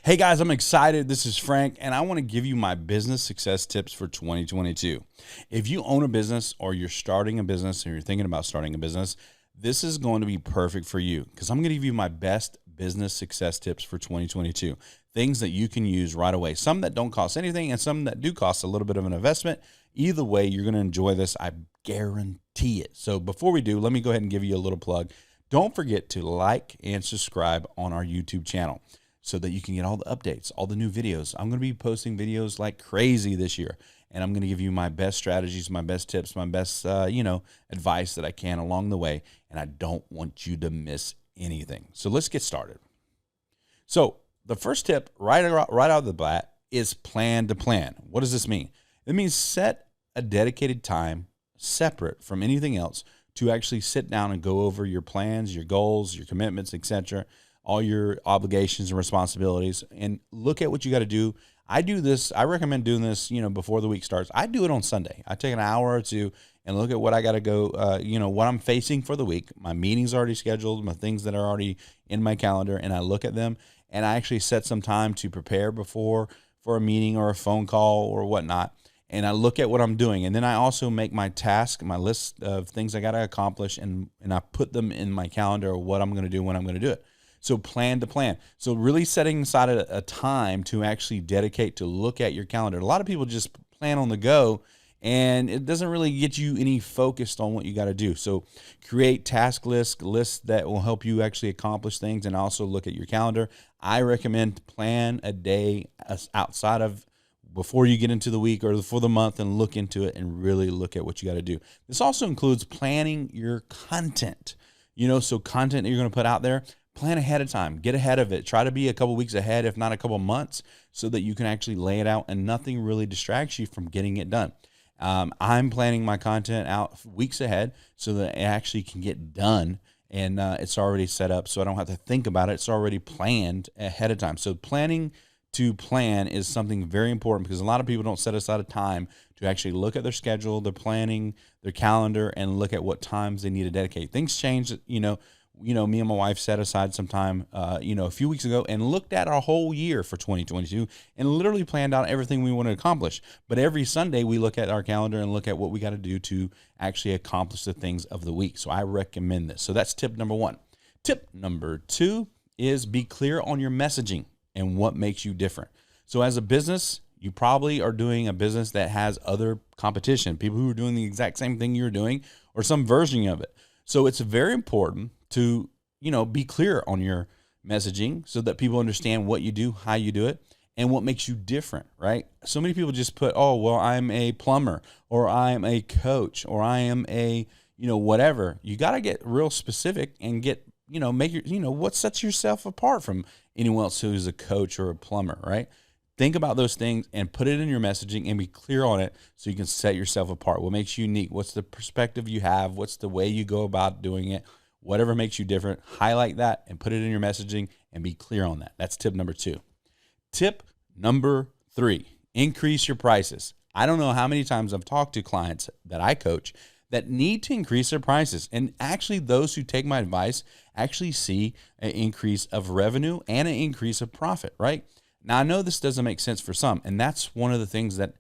Hey guys, I'm excited. This is Frank, and I want to give you my business success tips for 2022. If you own a business or you're starting a business or you're thinking about starting a business, this is going to be perfect for you because I'm going to give you my best business success tips for 2022. Things that you can use right away. Some that don't cost anything and some that do cost a little bit of an investment. Either way, you're going to enjoy this. I guarantee it. So before we do, let me go ahead and give you a little plug. Don't forget to like and subscribe on our YouTube channel, so that you can get all the updates, all the new videos. I'm going to be posting videos like crazy this year, and I'm going to give you my best strategies, my best tips, my best, advice that I can along the way, and I don't want you to miss anything. So let's get started. So the first tip right out of the bat is plan to plan. What does this mean? It means set a dedicated time separate from anything else to actually sit down and go over your plans, your goals, your commitments, etc., all your obligations and responsibilities, and look at what you got to do. I do this. I recommend doing this, before the week starts. I do it on Sunday. I take an hour or two and look at what I got to go, what I'm facing for the week. My meetings are already scheduled, my things that are already in my calendar, and I look at them, and I actually set some time to prepare for a meeting or a phone call or whatnot. And I look at what I'm doing. And then I also make my task, my list of things I got to accomplish, and I put them in my calendar of what I'm going to do when I'm going to do it. So plan to plan. So really setting aside a time to actually dedicate to look at your calendar. A lot of people just plan on the go, and it doesn't really get you any focused on what you got to do. So create task lists that will help you actually accomplish things, and also look at your calendar. I recommend plan a day outside of before you get into the week or for the month, and look into it and really look at what you got to do. This also includes planning your content. So content that you're going to put out there, plan ahead of time, get ahead of it. Try to be a couple weeks ahead, if not a couple months, so that you can actually lay it out and nothing really distracts you from getting it done. I'm planning my content out weeks ahead so that it actually can get done, and it's already set up so I don't have to think about it. It's already planned ahead of time. So planning to plan is something very important, because a lot of people don't set aside a time to actually look at their schedule, their planning, their calendar, and look at what times they need to dedicate. Things change, me and my wife set aside some time, a few weeks ago, and looked at our whole year for 2022 and literally planned out everything we want to accomplish. But every Sunday we look at our calendar and look at what we got to do to actually accomplish the things of the week. So I recommend this. So that's tip number one. Tip number two is be clear on your messaging and what makes you different. So as a business, you probably are doing a business that has other competition, people who are doing the exact same thing you're doing or some version of it. So it's very important to, be clear on your messaging so that people understand what you do, how you do it, and what makes you different, right? So many people just put, oh, well, I'm a plumber, or I am a coach, or I am a, whatever. You got to get real specific and get, make your, what sets yourself apart from anyone else who's a coach or a plumber, right? Think about those things and put it in your messaging and be clear on it so you can set yourself apart. What makes you unique? What's the perspective you have? What's the way you go about doing it? Whatever makes you different, highlight that and put it in your messaging and be clear on that. That's tip number two. Tip number three, increase your prices. I don't know how many times I've talked to clients that I coach that need to increase their prices. And actually those who take my advice actually see an increase of revenue and an increase of profit, right? Now I know this doesn't make sense for some, and that's one of the things that,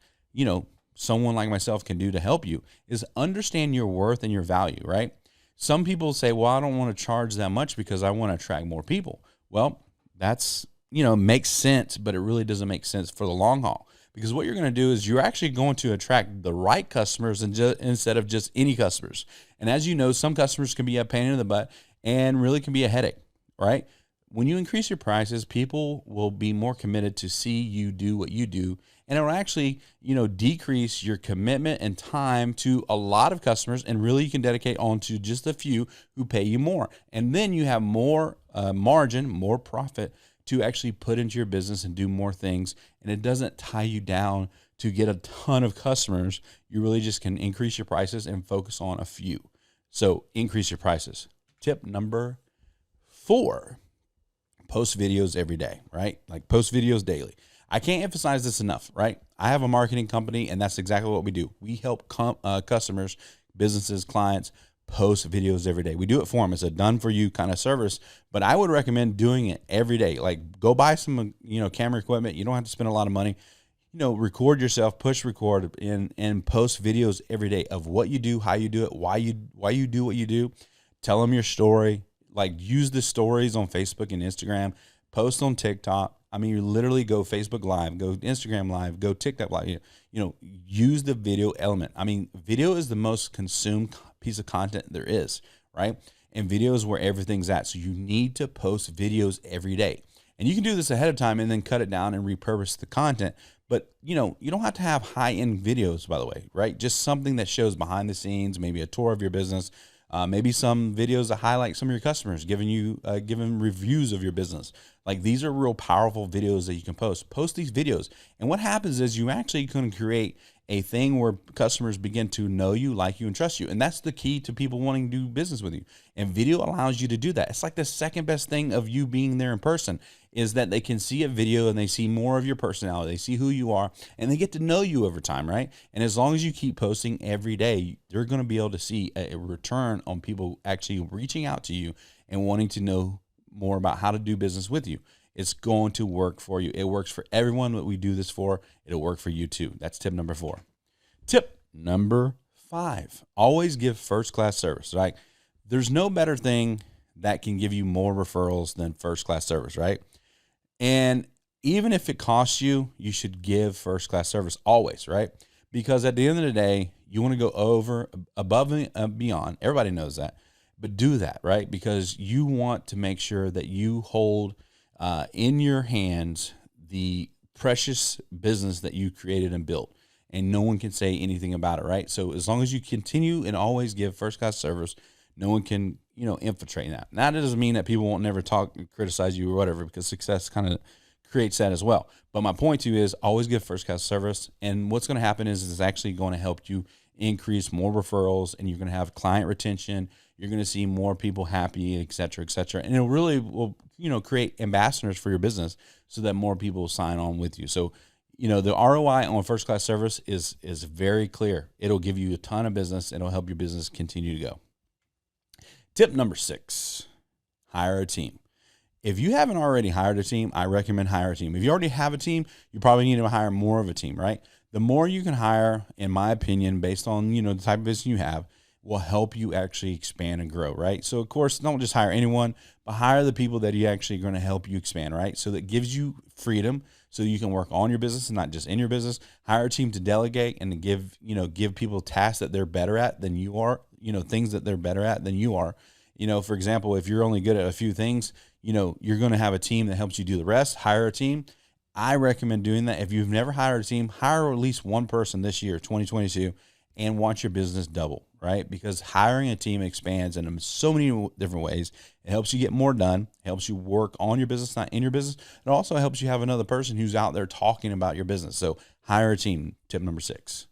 someone like myself can do to help you is understand your worth and your value, right? Some people say, well, I don't want to charge that much because I want to attract more people. Well, that's, makes sense, but it really doesn't make sense for the long haul, because what you're going to do is you're actually going to attract the right customers instead of just any customers. And as you know, some customers can be a pain in the butt and really can be a headache, right? When you increase your prices, people will be more committed to see you do what you do. And it will actually, decrease your commitment and time to a lot of customers. And really you can dedicate on to just a few who pay you more. And then you have more margin, more profit to actually put into your business and do more things. And it doesn't tie you down to get a ton of customers. You really just can increase your prices and focus on a few. So increase your prices. Tip number 4. Post videos every day, right? Like post videos daily. I can't emphasize this enough, right? I have a marketing company, and that's exactly what we do. We help customers, businesses, clients post videos every day. We do it for them. It's a done for you kind of service, but I would recommend doing it every day. Like, go buy some, camera equipment. You don't have to spend a lot of money. Record yourself, push record, and post videos every day of what you do, how you do it, why you do what you do. Tell them your story. Like, use the stories on Facebook and Instagram. Post on TikTok. I mean, you literally go Facebook Live, go Instagram Live, go TikTok Live. Use the video element. I mean, video is the most consumed piece of content there is, right? And video is where everything's at. So you need to post videos every day. And you can do this ahead of time and then cut it down and repurpose the content. But, you don't have to have high-end videos, by the way, right? Just something that shows behind the scenes, maybe a tour of your business, maybe some videos that highlight some of your customers, giving reviews of your business. Like, these are real powerful videos that you can post. Post these videos. And what happens is you actually can create a thing where customers begin to know you, like you, and trust you. And that's the key to people wanting to do business with you. And video allows you to do that. It's like the second best thing of you being there in person is that they can see a video and they see more of your personality. They see who you are, and they get to know you over time, right? And as long as you keep posting every day, you're going to be able to see a return on people actually reaching out to you and wanting to know more about how to do business with you. It's going to work for you. It works for everyone that we do this for. It'll work for you too. That's tip number 4. Tip number 5, always give first-class service, right? There's no better thing that can give you more referrals than first-class service, right? And even if it costs you, you should give first-class service always, right? Because at the end of the day, you want to go above and beyond. Everybody knows that, but do that, right? Because you want to make sure that you hold in your hands the precious business that you created and built, and no one can say anything about it, right? So as long as you continue and always give first-class service, no one can, infiltrate that. Now, that doesn't mean that people won't never talk and criticize you or whatever, because success kind of creates that as well. But my point to you is always give first-class service, and what's going to happen is it's actually going to help you increase more referrals, and you're going to have client retention. You're going to see more people happy, et cetera, et cetera. And it really will, create ambassadors for your business so that more people will sign on with you. So, the ROI on first-class service is very clear. It'll give you a ton of business. It'll help your business continue to go. Tip number 6, hire a team. If you haven't already hired a team, I recommend hire a team. If you already have a team, you probably need to hire more of a team, right? The more you can hire, in my opinion, based on, the type of business you have, will help you actually expand and grow, right? So, of course, don't just hire anyone, but hire the people that are actually going to help you expand, right? So that gives you freedom so you can work on your business and not just in your business. Hire a team to delegate and to give people tasks that they're better at than you are, things that they're better at than you are. For example, if you're only good at a few things, you're going to have a team that helps you do the rest. Hire a team. I recommend doing that. If you've never hired a team, hire at least one person this year, 2022, and watch your business double, right? Because hiring a team expands in so many different ways. It helps you get more done, helps you work on your business, not in your business. It also helps you have another person who's out there talking about your business. So hire a team, tip number 6.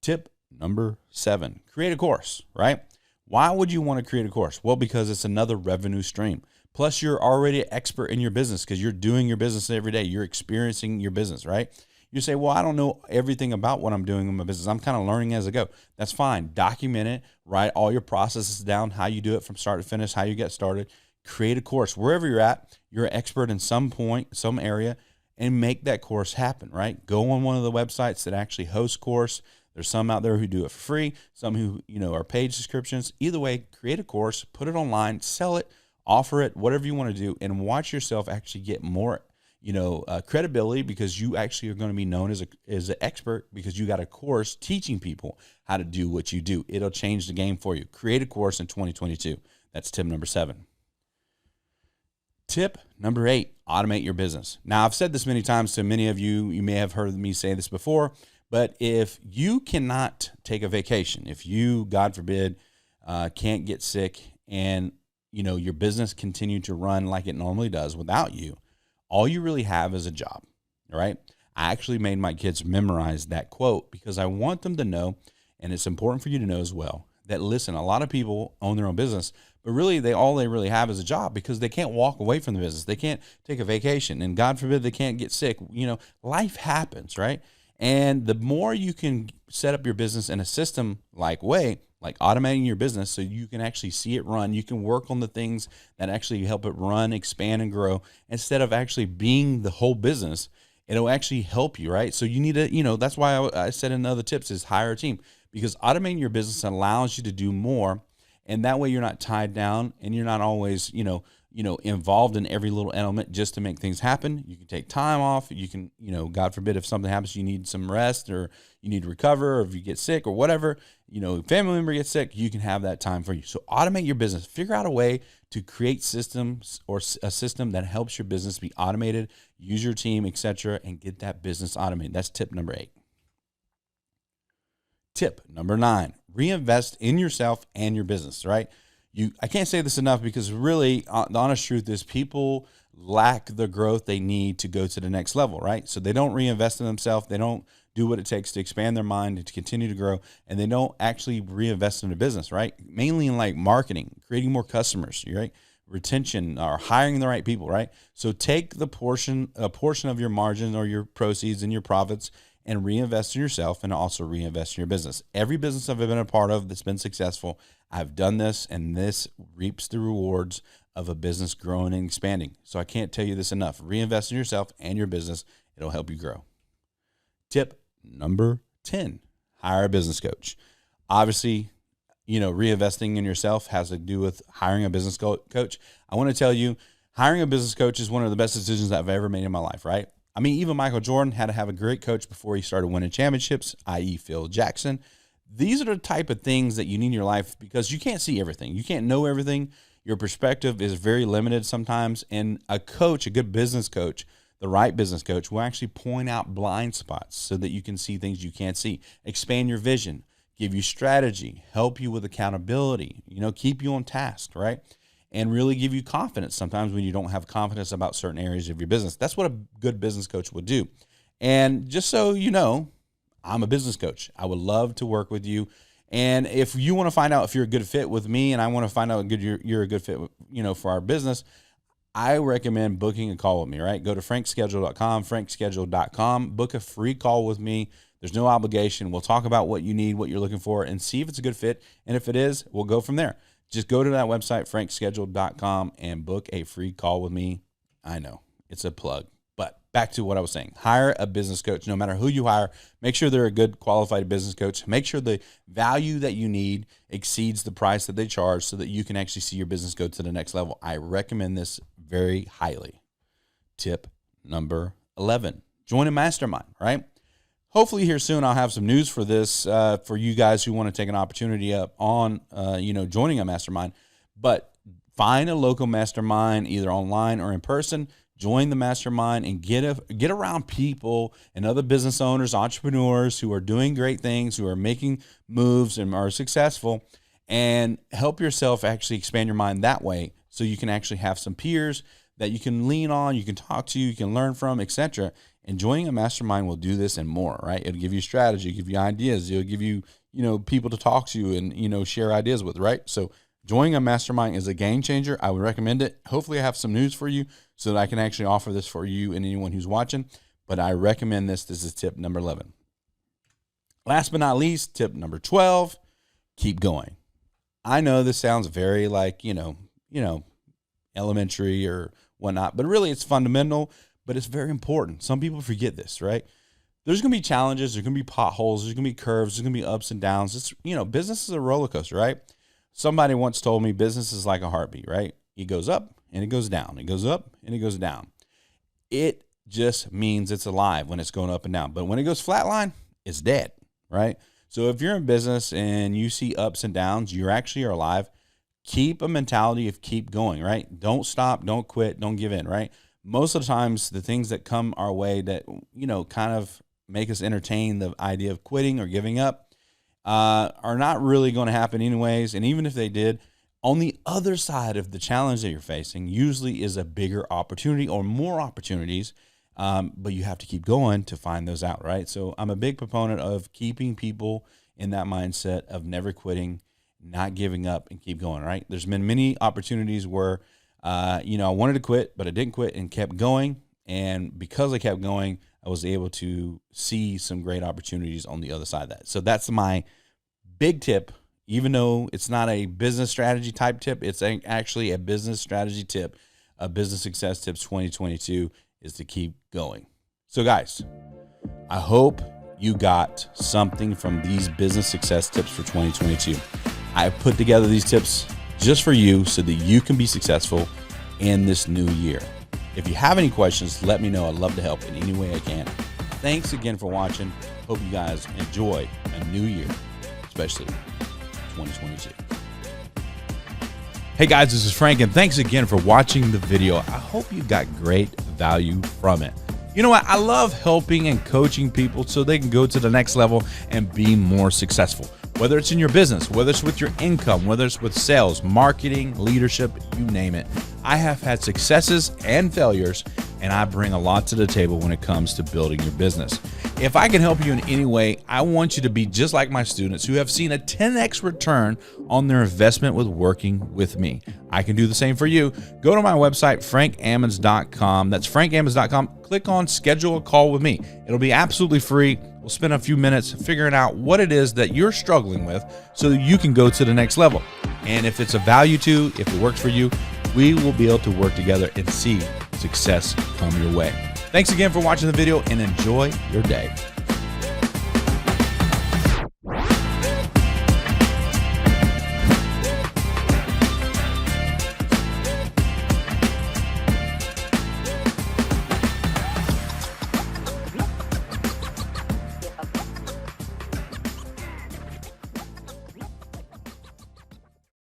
Tip number 7, create a course, right? Why would you want to create a course? Well, because it's another revenue stream. Plus, you're already an expert in your business because you're doing your business every day. You're experiencing your business, right? You say, well, I don't know everything about what I'm doing in my business. I'm kind of learning as I go. That's fine. Document it. Write all your processes down, how you do it from start to finish, how you get started. Create a course. Wherever you're at, you're an expert in some point, some area, and make that course happen, right? Go on one of the websites that actually host course. There's some out there who do it for free, some who, are paid subscriptions. Either way, create a course, put it online, sell it, offer it, whatever you want to do, and watch yourself actually get more credibility, because you actually are going to be known as an expert because you got a course teaching people how to do what you do. It'll change the game for you. Create a course in 2022. That's tip number 7. Tip number 8, automate your business. Now, I've said this many times to many of you. You may have heard me say this before, but if you cannot take a vacation, if you, God forbid, can't get sick and, your business continue to run like it normally does without you, all you really have is a job, all right? I actually made my kids memorize that quote because I want them to know, and it's important for you to know as well, that listen, a lot of people own their own business, but really all they really have is a job because they can't walk away from the business. They can't take a vacation, and God forbid they can't get sick. Life happens, right? And the more you can set up your business in a system-like way, like automating your business so you can actually see it run. You can work on the things that actually help it run, expand, and grow instead of actually being the whole business. It'll actually help you, right? So you need to, that's why I said in the other tips is hire a team, because automating your business allows you to do more. And that way you're not tied down and you're not always, involved in every little element just to make things happen. You can take time off. You can, God forbid, if something happens, you need some rest or you need to recover, or if you get sick or whatever, family member gets sick, you can have that time for you. So automate your business. Figure out a way to create systems or a system that helps your business be automated, use your team, etc., and get that business automated. That's tip number 8. Tip number 9, reinvest in yourself and your business, right? I can't say this enough, because really the honest truth is people lack the growth they need to go to the next level, right? So they don't reinvest in themselves. They don't do what it takes to expand their mind and to continue to grow. And they don't actually reinvest in the business, right? Mainly in like marketing, creating more customers, right? Retention, or hiring the right people, right? So take a portion of your margin or your proceeds and your profits and reinvest in yourself, and also reinvest in your business. Every business I've been a part of that's been successful, I've done this, and this reaps the rewards of a business growing and expanding. So I can't tell you this enough. Reinvest in yourself and your business. It'll help you grow. Tip number 10, hire a business coach. Obviously, reinvesting in yourself has to do with hiring a business coach. I want to tell you, hiring a business coach is one of the best decisions I've ever made in my life, right? I mean, even Michael Jordan had to have a great coach before he started winning championships, i.e. Phil Jackson. These are the type of things that you need in your life, because you can't see everything. You can't know everything. Your perspective is very limited sometimes. And a coach, a good business coach, the right business coach, will actually point out blind spots so that you can see things you can't see, expand your vision, give you strategy, help you with accountability, keep you on task, right? And really give you confidence sometimes when you don't have confidence about certain areas of your business. That's what a good business coach would do. And just so you know, I'm a business coach. I would love to work with you. And if you want to find out if you're a good fit with me, and I want to find out you're a good fit, for our business, I recommend booking a call with me, right? Go to frankschedule.com, book a free call with me. There's no obligation. We'll talk about what you need, what you're looking for, and see if it's a good fit. And if it is, we'll go from there. Just go to that website, frankschedule.com, and book a free call with me. I know it's a plug, but back to what I was saying. Hire a business coach. No matter who you hire, make sure they're a good qualified business coach. Make sure the value that you need exceeds the price that they charge so that you can actually see your business go to the next level. I recommend this very highly. Tip number 11, join a mastermind, right? Hopefully here soon I'll have some news for this for you guys who want to take an opportunity up on, joining a mastermind. But find a local mastermind, either online or in person. Join the mastermind and get around people and other business owners, entrepreneurs who are doing great things, who are making moves and are successful, and help yourself actually expand your mind that way, so you can actually have some peers that you can lean on, you can talk to, you can learn from, etc. And joining a mastermind will do this and more, right? It'll give you strategy, give you ideas, it'll give you, people to talk to and, share ideas with, right? So joining a mastermind is a game changer. I would recommend it. Hopefully I have some news for you so that I can actually offer this for you and anyone who's watching, but I recommend this. This is tip number 11. Last but not least, tip number 12, keep going. I know this sounds very like, elementary or whatnot, but really it's fundamental, but it's very important. Some people forget this, right? There's going to be challenges. There's going to be potholes. There's going to be curves. There's going to be ups and downs. It's, business is a roller coaster, right? Somebody once told me business is like a heartbeat, right? It goes up and it goes down. It goes up and it goes down. It just means it's alive when it's going up and down. But when it goes flatline, it's dead, right? So if you're in business and you see ups and downs, you actually are alive. Keep a mentality of keep going, right? Don't stop, don't quit, don't give in, right? Most of the times, the things that come our way that, kind of make us entertain the idea of quitting or giving up are not really going to happen anyways. And even if they did, on the other side of the challenge that you're facing usually is a bigger opportunity or more opportunities, but you have to keep going to find those out, right? So I'm a big proponent of keeping people in that mindset of never quitting, not giving up, and keep going, right? There's been many opportunities where, I wanted to quit, but I didn't quit and kept going. And because I kept going, I was able to see some great opportunities on the other side of that. So that's my big tip, Even though it's not a business strategy type tip, it's actually a business strategy tip. A business success tips 2022 is to keep going. So guys, I hope you got something from these business success tips for 2022. I put together these tips just for you so that you can be successful in this new year. If you have any questions, let me know. I'd love to help in any way I can. Thanks again for watching. Hope you guys enjoy a new year, especially 2022. Hey guys, this is Frank, and thanks again for watching the video. I hope you got great value from it. You know what? I love helping and coaching people so they can go to the next level and be more successful. Whether it's in your business, whether it's with your income, whether it's with sales, marketing, leadership, you name it. I have had successes and failures, and I bring a lot to the table when it comes to building your business. If I can help you in any way, I want you to be just like my students who have seen a 10x return on their investment with working with me. I can do the same for you. Go to my website, frankammons.com. That's frankammons.com. Click on schedule a call with me. It'll be absolutely free. We'll spend a few minutes figuring out what it is that you're struggling with so that you can go to the next level. And if it's a value to, if it works for you, we will be able to work together and see success come your way. Thanks again for watching the video and enjoy your day.